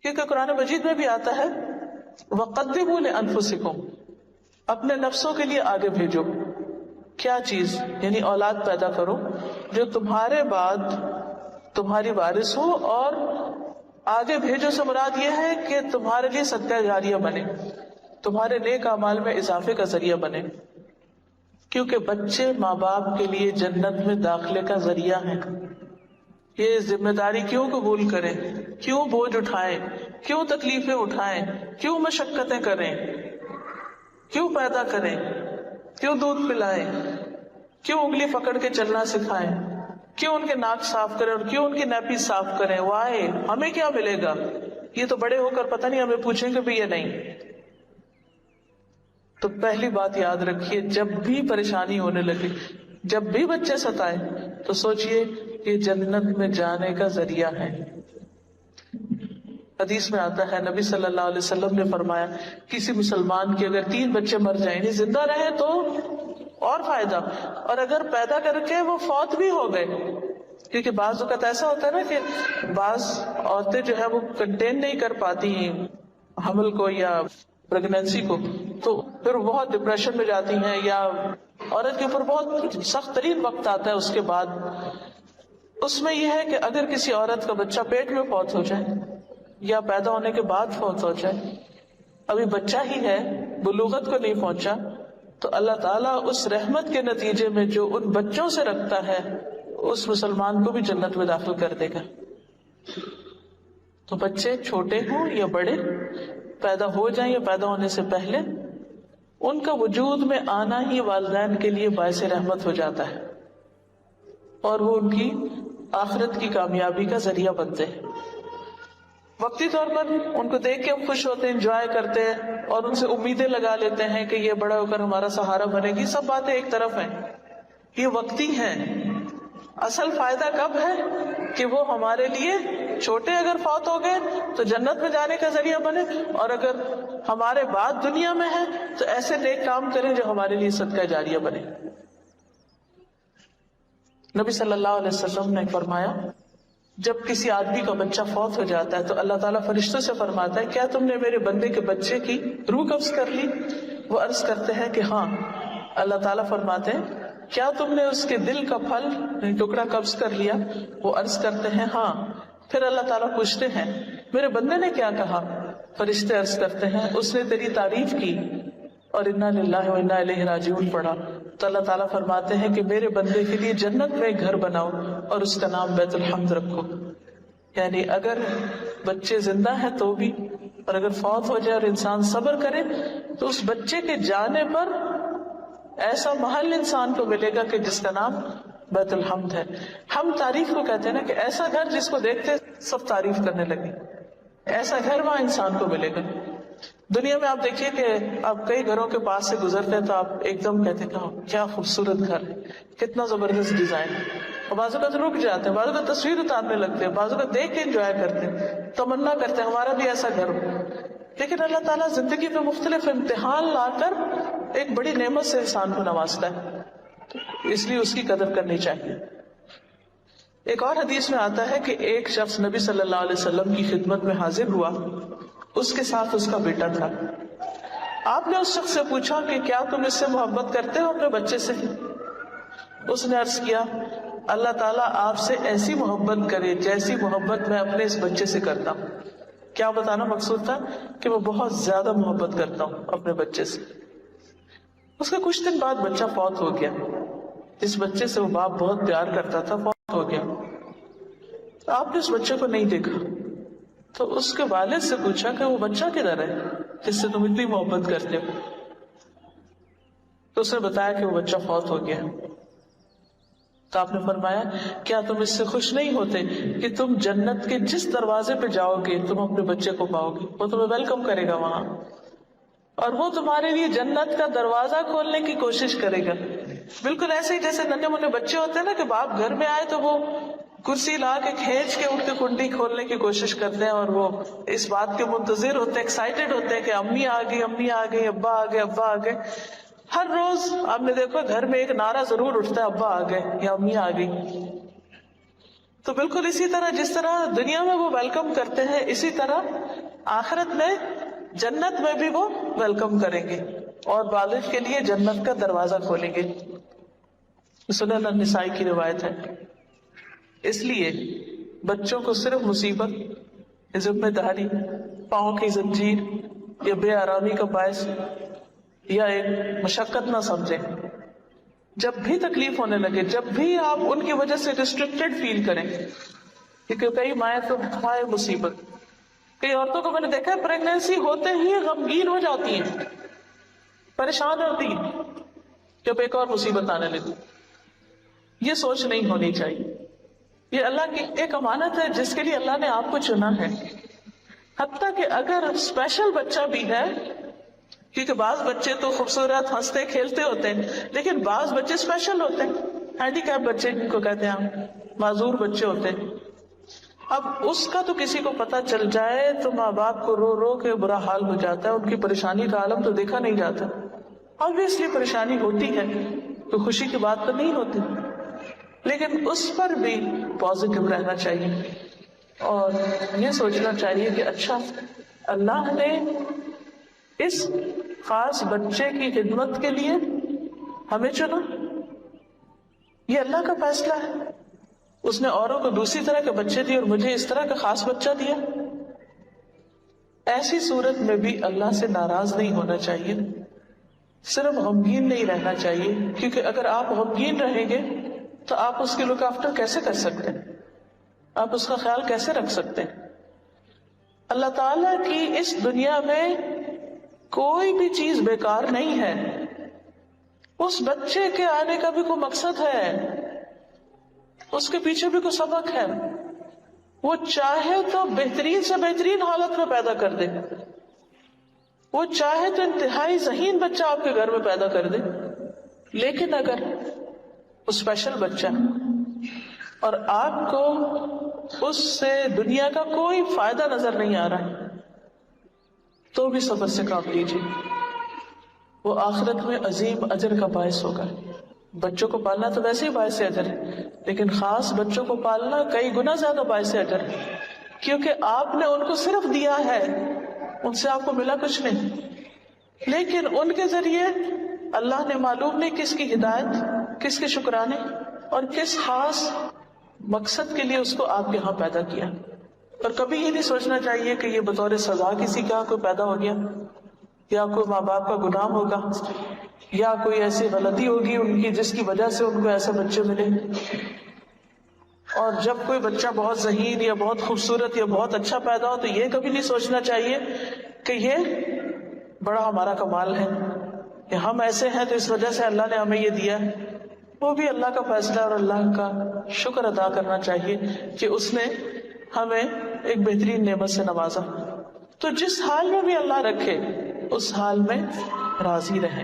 کیونکہ قرآن مجید میں بھی آتا ہے وَقَدِّمُوا لِأَنفُسِكُمْ، اپنے نفسوں کے لیے آگے بھیجو. کیا چیز؟ یعنی اولاد پیدا کرو جو تمہارے بعد تمہاری وارث ہو، اور آگے بھیجو سے مراد یہ ہے کہ تمہارے لیے صدقہ جاریہ بنے، تمہارے نیک اعمال میں اضافے کا ذریعہ بنے. کیونکہ بچے ماں باپ کے لیے جنت میں داخلے کا ذریعہ ہیں. یہ ذمہ داری کیوں قبول کریں، کیوں بوجھ اٹھائیں، کیوں تکلیفیں اٹھائیں، کیوں مشقتیں کریں، کیوں پیدا کریں، کیوں دودھ پلائیں، کیوں انگلی پکڑ کے چلنا سکھائیں، کیوں ان کے ناک صاف کریں اور کیوں ان کی نیپی صاف کریں. وائے، ہمیں کیا ملے گا؟ یہ تو بڑے ہو کر پتہ نہیں ہمیں پوچھیں گے بھی یا نہیں. تو پہلی بات یاد رکھیے، جب بھی پریشانی ہونے لگے، جب بھی بچے ستائیں، تو سوچئے کہ جنت میں جانے کا ذریعہ ہے. حدیث میں آتا ہے نبی صلی اللہ علیہ وسلم نے فرمایا کسی مسلمان کے اگر 3 بچے مر جائیں، یعنی زندہ رہے تو اور فائدہ، اور اگر پیدا کر کے وہ فوت بھی ہو گئے، کیونکہ بعض اوقات ایسا ہوتا ہے نا کہ بعض عورتیں جو ہے وہ کنٹین نہیں کر پاتی ہیں حمل کو یا پریگنینسی کو، تو پھر بہت ڈپریشن میں جاتی ہیں، یا عورت کے اوپر بہت سخت ترین وقت آتا ہے اس کے بعد. اس میں یہ ہے کہ اگر کسی عورت کا بچہ پیٹ میں فوت ہو جائے یا پیدا ہونے کے بعد فوت ہو جائے، ابھی بچہ ہی ہے، بلوغت کو نہیں پہنچا، تو اللہ تعالیٰ اس رحمت کے نتیجے میں جو ان بچوں سے رکھتا ہے اس مسلمان کو بھی جنت میں داخل کر دے گا. تو بچے چھوٹے ہوں یا بڑے، پیدا ہو جائیں یا پیدا ہونے سے پہلے، ان کا وجود میں آنا ہی والدین کے لیے باعث رحمت ہو جاتا ہے، اور وہ ان کی آخرت کی کامیابی کا ذریعہ بنتے ہیں. وقتی طور پر ان کو دیکھ کے ہم خوش ہوتے ہیں، انجوائے کرتے ہیں، اور ان سے امیدیں لگا لیتے ہیں کہ یہ بڑا ہو کر ہمارا سہارا بنے گی. سب باتیں ایک طرف ہیں، یہ وقتی ہیں. اصل فائدہ کب ہے کہ وہ ہمارے لیے چھوٹے اگر فوت ہو گئے تو جنت میں جانے کا ذریعہ بنے، اور اگر ہمارے بعد دنیا میں ہے تو ایسے نیک کام کریں جو ہمارے لیے صدقہ جاریہ بنے. نبی صلی اللہ علیہ وسلم نے فرمایا جب کسی آدمی کا بچہ فوت ہو جاتا ہے تو اللہ تعالیٰ فرشتوں سے فرماتا ہے کیا تم نے میرے بندے کے بچے کی روح قبض کر لی؟ وہ عرض کرتے ہیں کہ ہاں. اللہ تعالیٰ فرماتے ہیں کیا تم نے اس کے دل کا پھل ٹکڑا قبض کر لیا؟ وہ عرض کرتے ہیں ہاں. پھر اللہ تعالیٰ پوچھتے ہیں میرے بندے نے کیا کہا؟ فرشتے عرض کرتے ہیں اس نے تیری تعریف کی اور انا للہ و انا الیہ راجعون پڑھا. تو اللہ تعالیٰ فرماتے ہیں کہ میرے بندے کے لیے جنت میں ایک گھر بناؤ اور اس کا نام بیت الحمد رکھو. یعنی اگر بچے زندہ ہیں تو بھی، اور اگر فوت ہو جائے اور انسان صبر کرے تو اس بچے کے جانے پر ایسا محل انسان کو ملے گا کہ جس کا نام بیت الحمد ہے. ہم تعریف کو کہتے ہیں نا کہ ایسا گھر جس کو دیکھتے سب تعریف کرنے لگے، ایسا گھر وہاں انسان کو ملے گا. دنیا میں آپ دیکھیے کہ آپ کئی گھروں کے پاس سے گزرتے ہیں تو آپ ایک دم کہتے ہیں کہ کیا خوبصورت گھر ہے، کتنا زبردست ڈیزائن ہے، اور بعضوں کا تو رک جاتے ہیں، بعضوں کا تصویر اتارنے لگتے ہیں، بعضوں کا دیکھ کے انجوائے کرتے ہیں، تمنا کرتے ہیں ہمارا بھی ایسا گھر ہو. لیکن اللہ تعالیٰ زندگی میں مختلف امتحان لا کر ایک بڑی نعمت سے انسان کو نوازتا ہے، اس لیے اس کی قدر کرنی چاہیے. ایک اور حدیث میں آتا ہے کہ ایک شخص نبی صلی اللہ علیہ وسلم کی خدمت میں حاضر ہوا، اس کے ساتھ اس کا بیٹا تھا. آپ نے اس شخص سے پوچھا کہ کیا تم اس سے محبت کرتے ہو اپنے بچے سے؟ اس نے عرض کیا اللہ تعالیٰ آپ سے ایسی محبت کرے جیسی محبت میں اپنے اس بچے سے کرتا ہوں. کیا بتانا مقصود تھا کہ میں بہت زیادہ محبت کرتا ہوں اپنے بچے سے. اس کے کچھ دن بعد بچہ فوت ہو گیا. جس بچے سے وہ باپ بہت پیار کرتا تھا فوت ہو گیا. آپ نے اس بچے کو نہیں دیکھا تو اس کے والد سے پوچھا کہ وہ بچہ کدھر ہے جس سے تم اتنی محبت کرتے ہو؟ تو اس نے بتایا کہ وہ بچہ فوت ہو گیا. تو آپ نے فرمایا کیا تم اس سے خوش نہیں ہوتے کہ تم جنت کے جس دروازے پہ جاؤ گے تم اپنے بچے کو پاؤ گے، وہ تمہیں ویلکم کرے گا وہاں، اور وہ تمہارے لیے جنت کا دروازہ کھولنے کی کوشش کرے گا. بالکل ایسے ہی جیسے ننھے منھے بچے ہوتے ہیں نا کہ باپ گھر میں آئے تو وہ کرسی لا کے کھینچ کے ان کی کنڈی کھولنے کی کوشش کرتے ہیں، اور وہ اس بات کے منتظر ہوتے ہیں، ایکسائٹیڈ ہوتے ہیں کہ امی آ گئی، امی آ گئی، ابا آ گئے، ابا آ گئے. ہر روز آپ نے دیکھو گھر میں ایک نعرہ ضرور اٹھتا ہے ابا آ گئے یا امی آ گئی. تو بالکل اسی طرح جس طرح دنیا میں وہ ویلکم کرتے ہیں، اسی طرح آخرت میں جنت میں بھی وہ ویلکم کریں گے اور والد کے لیے جنت کا دروازہ کھولیں گے. سنن النسائی کی روایت ہے. اس لیے بچوں کو صرف مصیبت، ذمہ داری، پاؤں کی زنجیر یا بے آرامی کا باعث یا ایک مشقت نہ سمجھیں. جب بھی تکلیف ہونے لگے، جب بھی آپ ان کی وجہ سے ریسٹرکٹیڈ فیل کریں، کیونکہ کئی مائیں تو ہائے مصیبت. کئی عورتوں کو میں نے دیکھا ہے پریگنینسی ہوتے ہی غمگین ہو جاتی ہیں، پریشان ہوتی ہیں جب ایک اور مصیبت آنے لگی. یہ سوچ نہیں ہونی چاہیے. یہ اللہ کی ایک امانت ہے جس کے لیے اللہ نے آپ کو چنا ہے. حتیٰ کہ اگر اسپیشل بچہ بھی ہے، کیونکہ بعض بچے تو خوبصورت ہنستے کھیلتے ہوتے ہیں، لیکن بعض بچے اسپیشل ہوتے ہیں، ہینڈی کیپ بچے جن کو کہتے ہیں، معذور بچے ہوتے ہیں. اب اس کا تو کسی کو پتہ چل جائے تو ماں باپ کو رو رو کے برا حال ہو جاتا ہے. ان کی پریشانی کا عالم تو دیکھا نہیں جاتا. obviously پریشانی ہوتی ہے، تو خوشی کی بات تو نہیں ہوتی، لیکن اس پر بھی پازیٹو رہنا چاہیے اور یہ سوچنا چاہیے کہ اچھا اللہ نے اس خاص بچے کی خدمت کے لیے ہمیں چنا، یہ اللہ کا فیصلہ ہے. اس نے اوروں کو دوسری طرح کے بچے دیے اور مجھے اس طرح کا خاص بچہ دیا. ایسی صورت میں بھی اللہ سے ناراض نہیں ہونا چاہیے، صرف غمگین نہیں رہنا چاہیے، کیونکہ اگر آپ غمگین رہیں گے تو آپ اس کی لک آفٹر کیسے کر سکتے ہیں، آپ اس کا خیال کیسے رکھ سکتے ہیں. اللہ تعالیٰ کی اس دنیا میں کوئی بھی چیز بیکار نہیں ہے. اس بچے کے آنے کا بھی کوئی مقصد ہے، اس کے پیچھے بھی کوئی سبق ہے. وہ چاہے تو بہترین سے بہترین حالت میں پیدا کر دے، وہ چاہے تو انتہائی ذہین بچہ آپ کے گھر میں پیدا کر دے، لیکن اگر وہ اسپیشل بچہ اور آپ کو اس سے دنیا کا کوئی فائدہ نظر نہیں آ رہا ہے تو بھی صبر سے کام لیجیے، وہ آخرت میں عظیم اجر کا باعث ہوگا. بچوں کو پالنا تو ویسے ہی باعث اجر ہے، لیکن خاص بچوں کو پالنا کئی گنا زیادہ باعث اجر ہے، کیونکہ آپ نے ان کو صرف دیا ہے، ان سے آپ کو ملا کچھ نہیں، لیکن ان کے ذریعے اللہ نے معلوم نہیں کس کی ہدایت، کس کے شکرانے اور کس خاص مقصد کے لیے اس کو آپ کے ہاں پیدا کیا. اور کبھی یہ نہیں سوچنا چاہیے کہ یہ بطور سزا کسی کا کوئی پیدا ہو گیا، یا کوئی ماں باپ کا گناہ ہوگا، یا کوئی ایسی غلطی ہوگی ان کی جس کی وجہ سے ان کو ایسے بچے ملے. اور جب کوئی بچہ بہت ذہین یا بہت خوبصورت یا بہت اچھا پیدا ہو تو یہ کبھی نہیں سوچنا چاہیے کہ یہ بڑا ہمارا کمال ہے کہ ہم ایسے ہیں تو اس وجہ سے اللہ نے ہمیں یہ دیا ہے. وہ بھی اللہ کا فیصلہ اور اللہ کا شکر ادا کرنا چاہیے کہ اس نے ہمیں ایک بہترین نعمت سے نوازا. تو جس حال میں بھی اللہ رکھے اس حال میں راضی رہیں.